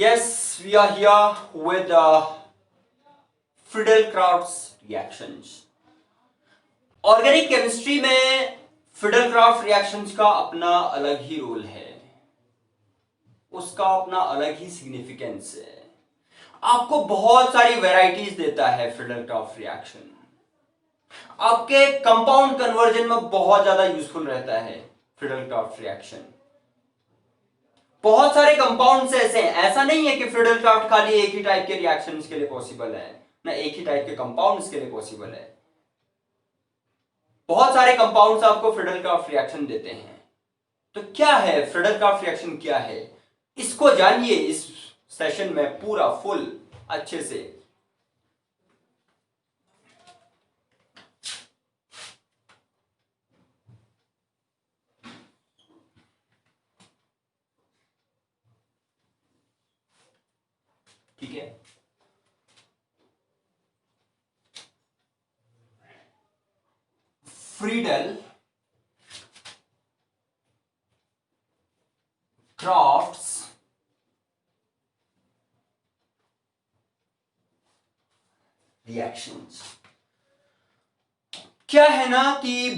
Yes, we are here with Friedel-Crafts reactions. Organic chemistry में Friedel-craft reactions का अपना अलग ही रोल है, उसका अपना अलग ही सिग्निफिकेंस है। आपको बहुत सारी वैरायटीज देता है फ्रिडल-क्राफ्ट रिएक्शन। आपके कंपाउंड कन्वर्जन में बहुत ज्यादा यूजफुल रहता है फ्रिडल-क्राफ्ट रिएक्शन। बहुत सारे कंपाउंड्स ऐसे हैं, ऐसा नहीं है कि फ्रिडल-क्राफ्ट खाली एक ही टाइप के रिएक्शंस के लिए पॉसिबल है, ना एक ही टाइप के कंपाउंड्स के लिए पॉसिबल है। बहुत सारे कंपाउंड्स आपको फ्रिडल-क्राफ्ट रिएक्शन देते हैं। तो क्या है फ्रिडल-क्राफ्ट रिएक्शन, क्या है, इसको जानिए इस सेशन में पूरा फुल अच्छे से। ठीक है, फ्रीडल क्राफ्ट्स रिएक्शंस क्या है ना कि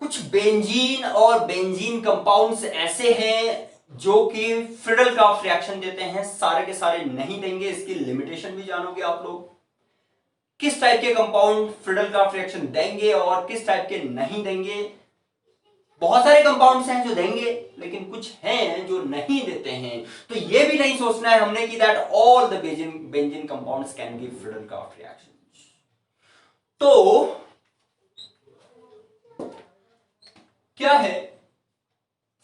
कुछ बेंजीन और बेंजीन कंपाउंड्स ऐसे हैं जो कि फ्रिडल-क्राफ्ट रिएक्शन देते हैं। सारे के सारे नहीं देंगे, इसकी लिमिटेशन भी जानोगे आप लोग। किस टाइप के कंपाउंड फ्रिडल-क्राफ्ट रिएक्शन देंगे और किस टाइप के नहीं देंगे। बहुत सारे कंपाउंड्स हैं जो देंगे, लेकिन कुछ हैं जो नहीं देते हैं। तो ये भी नहीं सोचना है हमने कि that all the benzene compounds can give Friedel-craft reaction. तो क्या है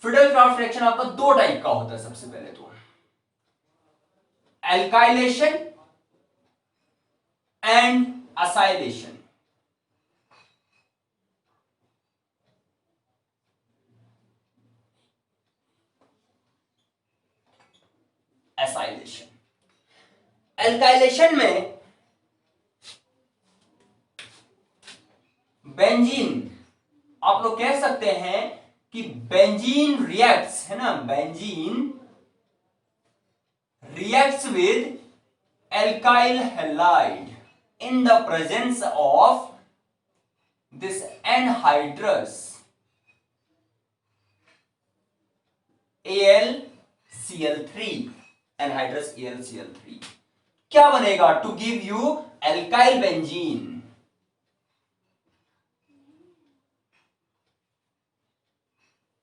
फ्रिडल-क्राफ्ट रिएक्शन, आपका दो टाइप का होता है। सबसे पहले तो alkylation and acylation. Acylation, alkylation में बेंजीन, आप लोग कह सकते हैं कि बेंजीन रिएक्ट्स, है ना, benzene reacts with alkyl halide in the presence of this anhydrous AlCl3, anhydrous AlCl3। क्या बनेगा? To give you alkyl benzene।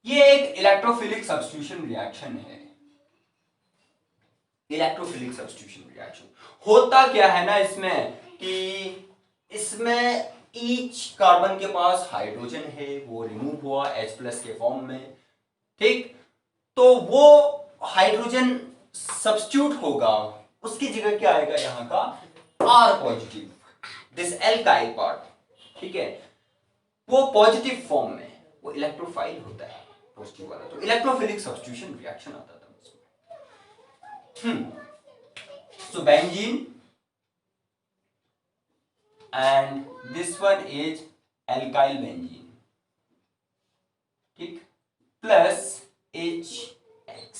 ये एक इलेक्ट्रोफिलिक सब्स्टिट्यूशन रिएक्शन है। इलेक्ट्रोफिलिक सब्स्टिट्यूशन रिएक्शन होता क्या है ना इसमें कि इसमें ईच कार्बन के पास हाइड्रोजन है, वो रिमूव हुआ H+ के फॉर्म में। ठीक, तो वो हाइड्रोजन सब्स्टिट्यूट होगा, उसकी जगह क्या आएगा यहां का R positive, this alkyl part. ठीक है, वो पॉजिटिव फॉर्म में, वो इलेक्ट्रोफाइल होता है पॉजिटिव वाला। तो इलेक्ट्रोफिलिक सब्स्टिट्यूशन रिएक्शन आता था उसमें। So benzene and this one is alkyl benzene, ठीक, प्लस HX।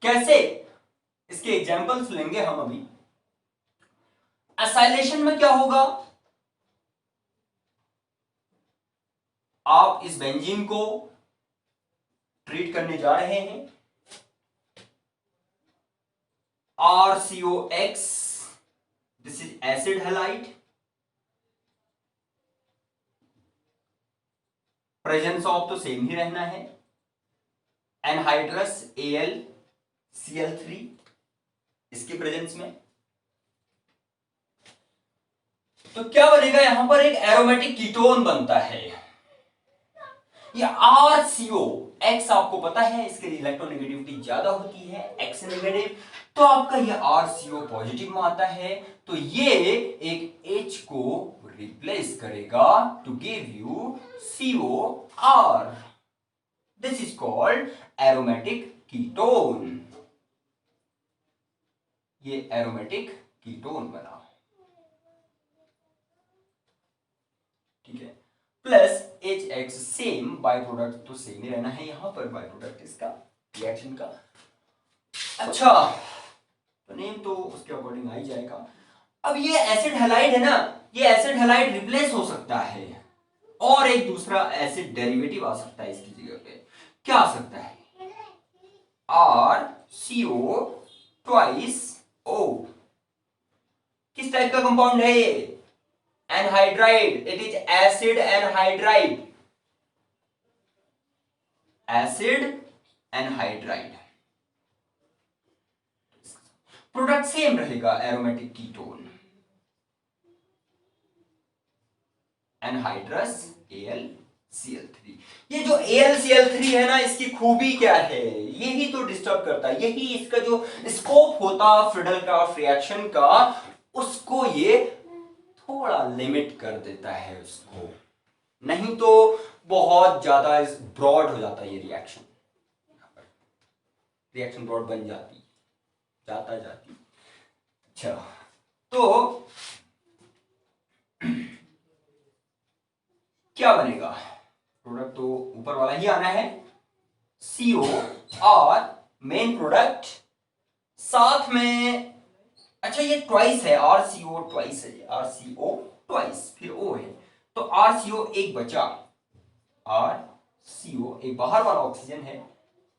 कैसे, इसके एग्जांपल्स लेंगे हम अभी। एसाइलेशन में क्या होगा, आप इस बेंजीन को ट्रीट करने जा रहे हैं, RCOX, this is acid halide, presence of तो सेम ही रहना है, एनहाइड्रस AlCl3 इसके प्रेजेंस में। तो क्या बनेगा, यहां पर एक एरोमेटिक कीटोन बनता है। ये RCOX आपको पता है इसके इलेक्ट्रोनेगेटिविटी ज्यादा होती है, X नेगेटिव, तो आपका ये RCO पॉजिटिव में आता है। तो ये एक H को रिप्लेस करेगा to give you COR। This is called aromatic ketone. ये एरोमेटिक कीटोन बना, ठीक है, plus X same, by product तो सेम ही रहना है यहाँ पर, बाय प्रोडक्ट इसका रिएक्शन का। अच्छा, तो नेम तो उसके अकॉर्डिंग आ ही जाएगा। अब ये एसिड हैलाइड है ना, ये एसिड हैलाइड रिप्लेस हो सकता है और एक दूसरा एसिड डेरिवेटिव आ सकता है इसकी जगह पे। क्या आ सकता है? RCO twice O। किस टाइप का कंपाउंड है ये? Anhydride. It is acid anhydride, acid anhydride. Product same रहेगा, एरोमेटिक कीटोन एनहाइड्रस AlCl3। ये जो AlCl3 है ना, इसकी खूबी क्या है? यही तो डिस्टर्ब करता है, यही इसका जो स्कोप होता फ्रीडल-क्राफ्ट रिएक्शन का, उसको ये थोड़ा लिमिट कर देता है उसको, नहीं तो बहुत ज्यादा ब्रॉड हो जाता है ये रिएक्शन, रिएक्शन ब्रॉड बन जाती जाती। अच्छा, तो क्या बनेगा? प्रोडक्ट तो ऊपर वाला ही आना है, CO और मेन प्रोडक्ट साथ में। अच्छा, ये ट्वाइस है, RCO ट्वाइस है, RCO ट्वाइस, फिर O है, तो RCO एक बचा, RCO एक बाहर वाला ऑक्सीजन है,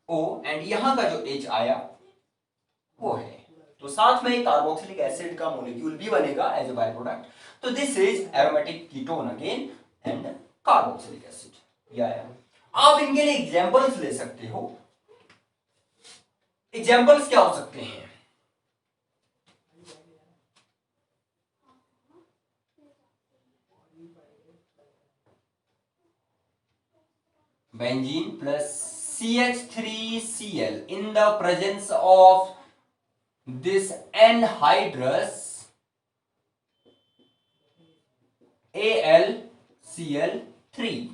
O एंड यहां का जो H आया वो है, तो साथ में कार्बोक्सिलिक एसिड का मॉलिक्यूल भी बनेगा एज ए बाय प्रोडक्ट। तो this is aromatic ketone again and carboxylic acid. या आप इनके लिए एग्जांपल्स ले सकते हो। एग्जांपल्स क्या हो सकते हैं? benzene plus CH3Cl in the presence of this anhydrous AlCl3,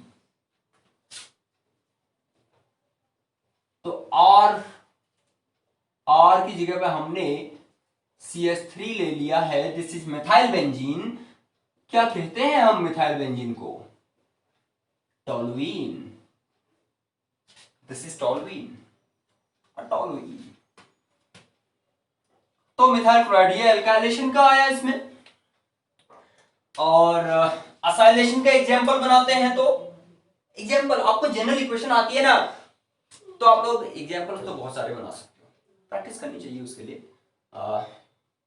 तो R की जगह पे हमने CH3 ले लिया है, दिस इज मिथाइल बेंजीन। क्या कहते हैं हम मिथाइल बेंजीन को? Toluene. This is toluene, toluene. तो मिथाइल क्लोराइड ये अल्काइलेशन का आया इसमें, और असाइलेशन का एग्जांपल बनाते हैं। तो एग्जांपल आपको जनरल इक्वेशन आती है ना, तो आप लोग एग्जांपल तो बहुत सारे बना सकते हो, प्रैक्टिस करनी चाहिए उसके लिए।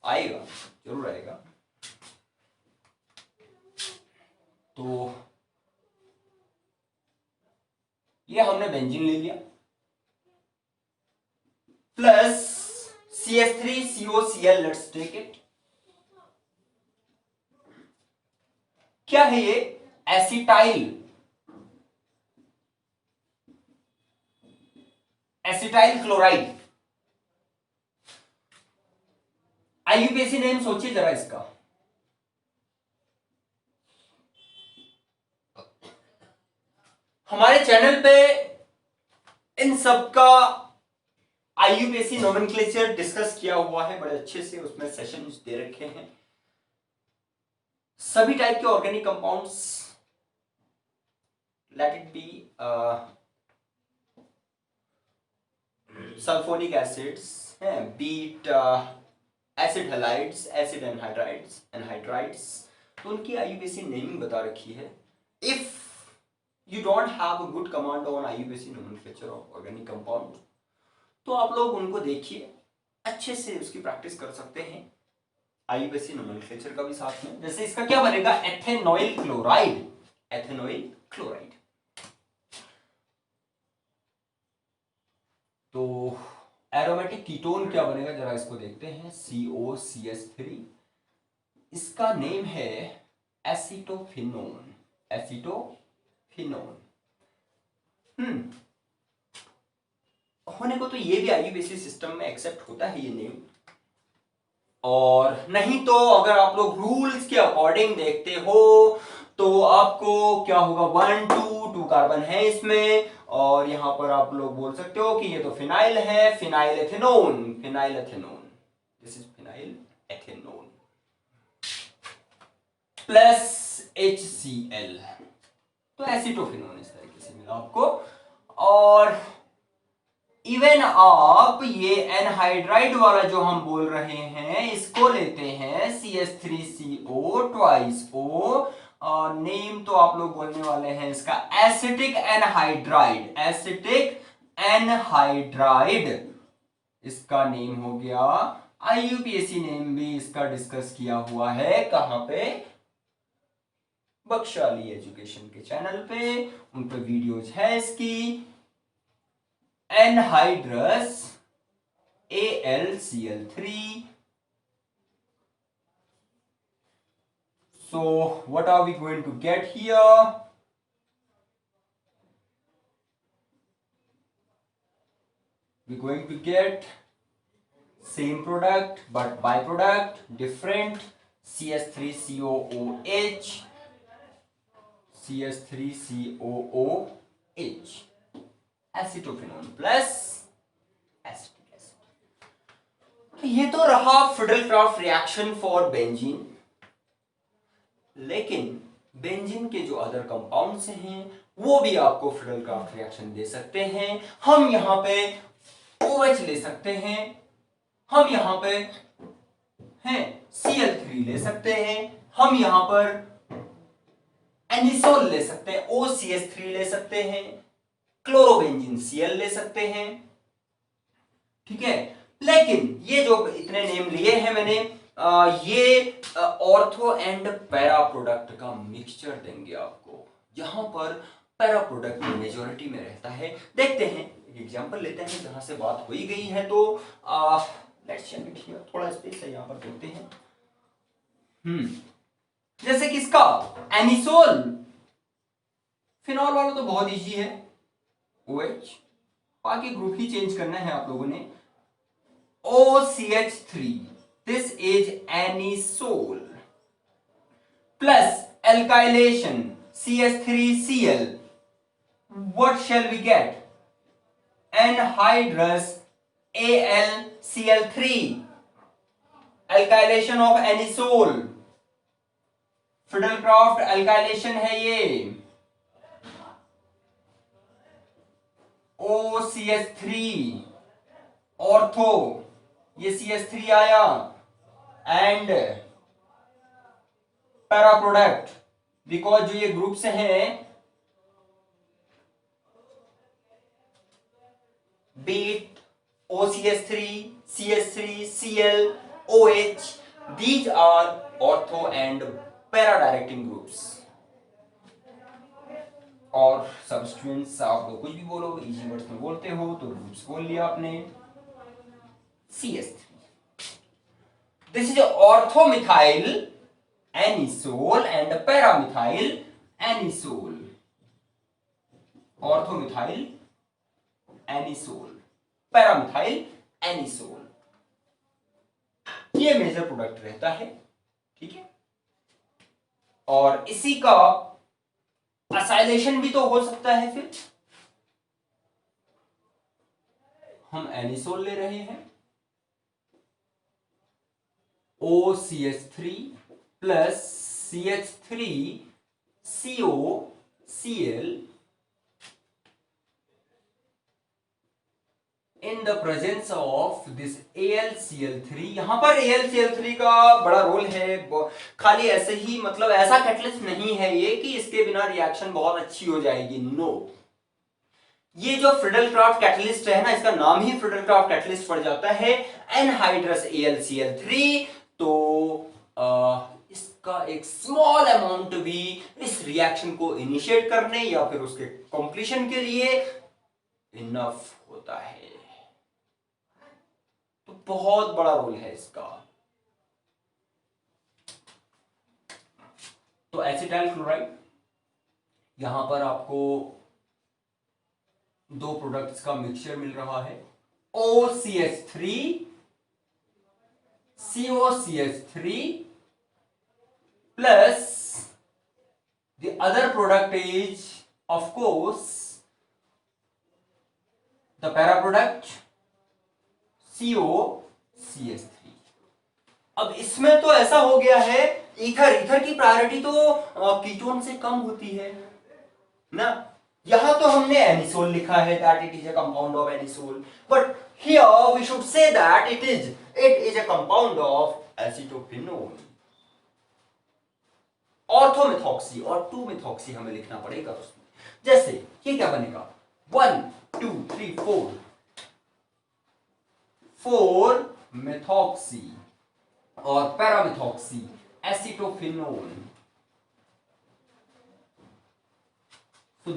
आएगा, जरूर आएगा। तो ये हमने बेंजीन ले लिया plus CH3COCl, let's take it. क्या है ये? Acetyl chloride. IUPAC नेम सोचिए जरा इसका। हमारे चैनल पे इन सब का IUPAC नोमेनक्लेचर डिस्कस किया हुआ है बड़े अच्छे से, उसमें सेशंस दे रखे हैं। सभी टाइप के organic compounds, let it be sulfonic acids हैं, beat acid halides, acid anhydrides, तो उनकी IUPAC नेमिंग बता रखी है। If you don't have a good command on IUPAC nomenclature of organic compound, तो आप लोग उनको देखिए, अच्छे से उसकी प्रैक्टिस कर सकते हैं। IUPAC nomenclature का भी साथ में, जैसे इसका क्या बनेगा? एथेनॉइल क्लोराइड, एथेनॉइल क्लोराइड। तो एरोमेटिक कीटोन क्या बनेगा जरा इसको देखते हैं। COCH3, इसका नेम है एसीटोफिनोन, एसीटोफिनोन। होने को तो ये भी IUPAC सिस्टम में एक्सेप्ट होता है ये नेम, और नहीं तो अगर आप लोग रूल्स के अकॉर्डिंग देखते हो तो आपको क्या होगा, 1 2 कार्बन है इसमें, और यहां पर आप लोग बोल सकते हो कि ये तो फिनाइल है, phenyl ethanone, phenyl ethanone, this is phenyl ethanone plus HCl। तो एसिटोफिनोन इस तरीके से मिला आपको। और इवन आप ये एनहाइड्राइड वाला जो हम बोल रहे हैं इसको लेते हैं CH3CO ट्वाइस O, और नेम तो आप लोग बोलने वाले हैं इसका एसिटिक एनहाइड्राइड, एसिटिक एनहाइड्राइड इसका नेम हो गया। IUPAC नेम भी इसका डिस्कस किया हुआ है, कहां पे, बख्शाली एजुकेशन के चैनल पे, उन पे वीडियोज है इसकी। Anhydrous AlCl3. So what are we going to get here? We're going to get same product but byproduct different, CH3COOH, CH3COOH, acetophenone plus acetic acid. ये तो रहा फिडल-क्राफ्ट रिएक्शन फॉर बेंजीन। लेकिन benzene के जो other compounds हैं वो भी आपको फिडल-क्राफ्ट रिएक्शन दे सकते हैं। हम यहां पे OH ले सकते हैं, हम यहां पे हैं Cl3 ले सकते हैं, हम यहां पर एनिसोल ले सकते हैं, OCH3 ले सकते हैं, क्लोरोबेंजीन Cl ले सकते हैं, ठीक है। लेकिन ये जो इतने नेम लिए हैं मैंने, ये ऑर्थो एंड पैरा प्रोडक्ट का मिक्सचर देंगे आपको, जहां पर पैरा प्रोडक्ट मेजॉरिटी में रहता है। देखते हैं, एक एग्जांपल लेते हैं जहां से बात हो ही गई है, तो लेट्स चेक इट हियर, थोड़ा स्पेस है यहां पर, देखते हैं। जैसे किसका, एनिसोल, फिनॉल वाला तो बहुत इजी है, OH, बाकी ग्रुप ही चेंज करना है आप लोगों ने। OCH3, this is anisole, plus alkylation CH3Cl, what shall we get? Anhydrous AlCl3, alkylation of anisole, fiddle-craft alkylation है ये। OCH3 ऑर्थो, ये CH3 आया, एंड पैरा प्रोडक्ट, बिकॉज जो ये ग्रुप्स हैं beat OCH3, CH3, Cl, OH, these are ortho and para directing groups। और substituents आप लोग कुछ भी बोलो, इजी वर्ड्स में बोलते हो तो ग्रुप्स बोल लिया आपने। CH3, this is orthomethyl anisole and paramethyl anisole, orthomethyl anisole, paramethyl anisole, ये मेजर प्रोडक्ट रहता है, ठीक है। और इसी का असाइलेशन भी तो हो सकता है, फिर हम एनिसोल ले रहे हैं, OCH3 plus CH3COCl in the presence of this AlCl3। यहां पर AlCl3 का बड़ा रोल है, खाली ऐसे ही, मतलब ऐसा कैटलिस्ट नहीं है ये कि इसके बिना रिएक्शन बहुत अच्छी हो जाएगी, नो। ये जो फिडल-क्राफ्ट कैटलिस्ट है ना, इसका नाम ही फिडल-क्राफ्ट कैटलिस्ट पड़ जाता है, एनहाइड्रस AlCl3। तो इसका एक स्मॉल अमाउंट भी इस रिएक्शन को इनिशिएट करने या फिर उसके कंप्लीशन के लिए इनफ होता है, तो बहुत बड़ा रोल है इसका। तो एसिटाइल क्लोराइड, यहां पर आपको दो प्रोडक्ट्स का मिक्सचर मिल रहा है, OCH3 COCH3 plus the other product is of course the para product COCH3। अब इसमें तो ऐसा हो गया है, ईथर की प्रायोरिटी तो कीटोन से कम होती है, ना। यहां तो हमने एनिसोल लिखा है that it is a compound of anisole, but here we should say that it is a compound of acetophenol. Orthomethoxy और 2-मेथॉक्सी हमें लिखना पड़ेगा उसमें। जैसे ये क्या बनेगा, 1 2 3 4 मेथॉक्सी और पैरामेथॉक्सी एसिटोफिनोल। तो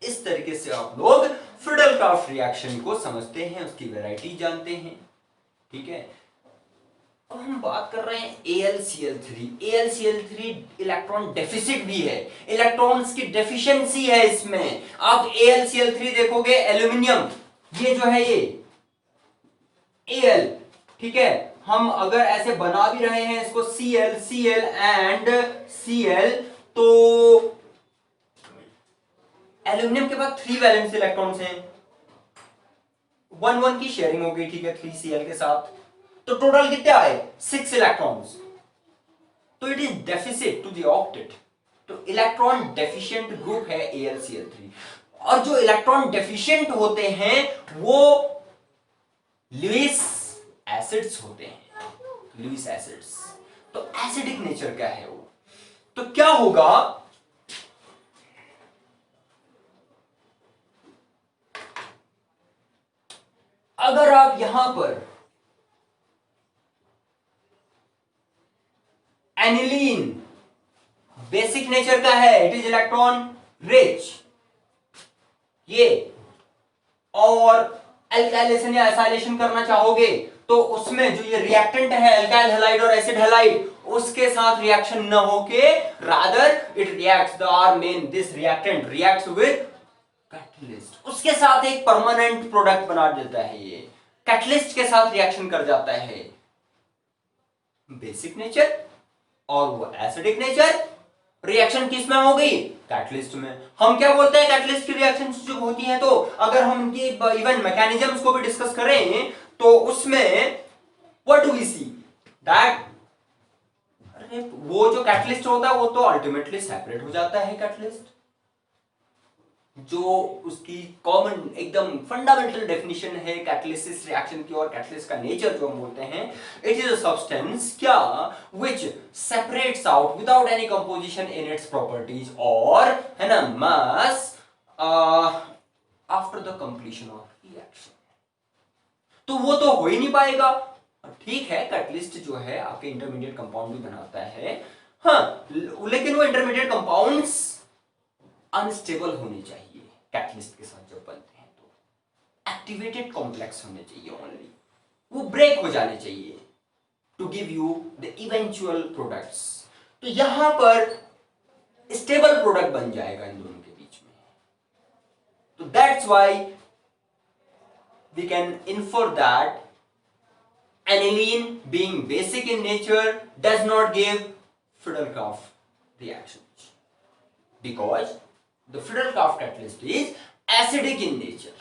इस तरीके से आप लोग फ्रीडल-क्राफ्ट रिएक्शन को समझते हैं, उसकी वैरायटी जानते हैं। ठीक है, अब हम बात कर रहे हैं AlCl3। AlCl3 इलेक्ट्रॉन डेफिसिट भी है, इलेक्ट्रॉन्स की डेफिशिएंसी है इसमें। आप AlCl3 देखोगे, एल्यूमिनियम ये जो है ये Al, ठीक है, हम अगर ऐसे बना भी रहे हैं इसको Cl एंड Cl, तो एल्यूमिनियम के पास 3 वैलेंस इलेक्ट्रॉन्स हैं, 1-1 की शेयरिंग हो गई, ठीक है, 3Cl के साथ, तो टोटल कितने आए, 6 इलेक्ट्रॉन्स। तो it is deficit to the octet, तो इलेक्ट्रॉन डेफिशिएंट ग्रुप है AlCl3। और जो इलेक्ट्रॉन डेफिशिएंट होते हैं वो लुईस एसिड्स होते हैं, लुईस एसिड्स। तो एसिडिक नेचर क्या है वो, तो क्या होगा, अगर आप यहां पर एनिलीन बेसिक नेचर का है, इट इज इलेक्ट्रॉन रिच, ये, और एल्काइलेशन या एसाइलेशन करना चाहोगे तो उसमें जो ये रिएक्टेंट है एल्काइल हैलाइड और एसिड हैलाइड, उसके साथ रिएक्शन न होके rather it reacts, the R men this reactant reacts with catalyst, उसके साथ एक परमानेंट प्रोडक्ट बना देता है, ये कैटलिस्ट के साथ रिएक्शन कर जाता है। बेसिक नेचर और वो एसिडिक नेचर, रिएक्शन किस में हो गई, कैटलिस्ट में। हम क्या बोलते हैं, कैटलिस्ट की रिएक्शन जो होती है, तो अगर हम इनकी इवन मैकेनिज्म्स को भी डिस्कस करें तो उसमें what do we see that, अरे वो जो कैटलिस्ट होता है वो तो अल्टीमेटली सेपरेट हो जाता है। कैटलिस्ट जो उसकी कॉमन एकदम फंडामेंटल डेफिनेशन है कैटलिसिस रिएक्शन की, और कैटलिस्ट का नेचर जो हम बोलते हैं, इट इज अ सब्सटेंस क्या which separates out without any composition in its properties, और है ना mass after the completion of reaction. तो वो तो हो ही नहीं पाएगा। ठीक है, कैटलिस्ट जो है आपके इंटरमीडिएट कंपाउंड भी बनाता है, हाँ, लेकिन वो इंटरमीडिएट कंपाउंड्स अनस्टेबल होने चाहिए कैटलिस्ट के साथ जब बनते हैं, तो एक्टिवेटेड कॉम्प्लेक्स होने चाहिए ओनली, वो ब्रेक हो जाने चाहिए to give you the eventual products. तो यहां पर स्टेबल प्रोडक्ट बन जाएगा इन दोनों के बीच में। तो that's why we can infer that aniline being basic in nature does not give Friedel-Crafts reactions, because the Friedel-Crafts catalyst is acidic in nature।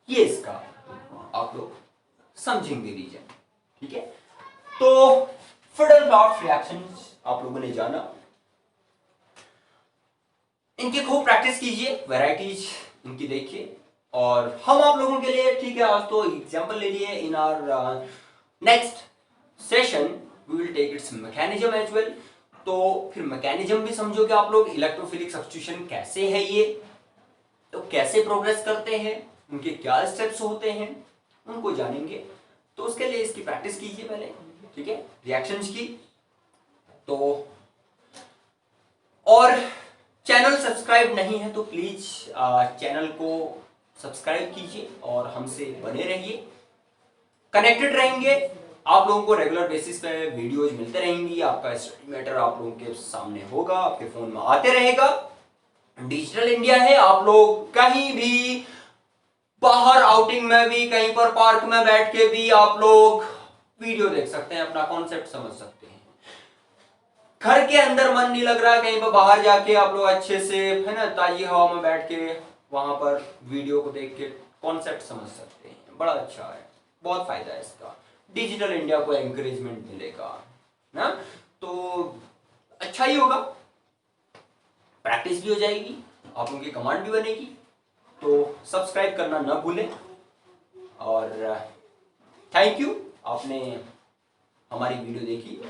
ये इसका आप लोग समझेंगे रीजन, ठीक है। तो Friedel-Crafts reactions आप लोगों ने जाना, इनकी खूब प्रैक्टिस कीजिए, वैरायटीज इनकी देखिए, और हम आप लोगों के लिए, ठीक है, आज तो एग्जांपल ले लिए। In our next session we will take its mechanism as well. तो फिर मैकेनिज्म भी समझोगे आप लोग, इलेक्ट्रोफिलिक सब्स्टिट्यूशन कैसे है ये, तो कैसे प्रोग्रेस करते हैं, उनके क्या स्टेप्स होते हैं, उनको जानेंगे। तो उसके लिए इसकी प्रैक्टिस कीजिए पहले, ठीक है, रिएक्शंस की। तो और चैनल सब्सक्राइब नहीं है तो प्लीज चैनल को सब्सक्राइब कीजिए और हमसे बने रहिए, कनेक्टेड रहेंगे। आप लोगों को रेगुलर बेसिस पे वीडियोज मिलते रहेंगी, आपका स्टडी मैटर आप लोगों के सामने होगा, आपके फोन में आते रहेगा। डिजिटल इंडिया है, आप लोग कहीं भी बाहर आउटिंग में भी, कहीं पर पार्क में बैठ के भी आप लोग वीडियो देख सकते हैं, अपना कॉन्सेप्ट समझ सकते हैं। घर के अंदर मन नहीं लग रहा है, कहीं पर बाहर जाके आप लोग अच्छे से, है ना, ताजी हवा में बैठ के वहां पर वीडियो को देख के कॉन्सेप्ट समझ सकते हैं। बड़ा अच्छा है, बहुत फायदा है इसका, डिजिटल इंडिया को एंकरेजमेंट मिलेगा ना, तो अच्छा ही होगा। प्रैक्टिस भी हो जाएगी, आप लोगों की कमांड भी बनेगी। तो सब्सक्राइब करना ना भूलें और थैंक यू, आपने हमारी वीडियो देखी।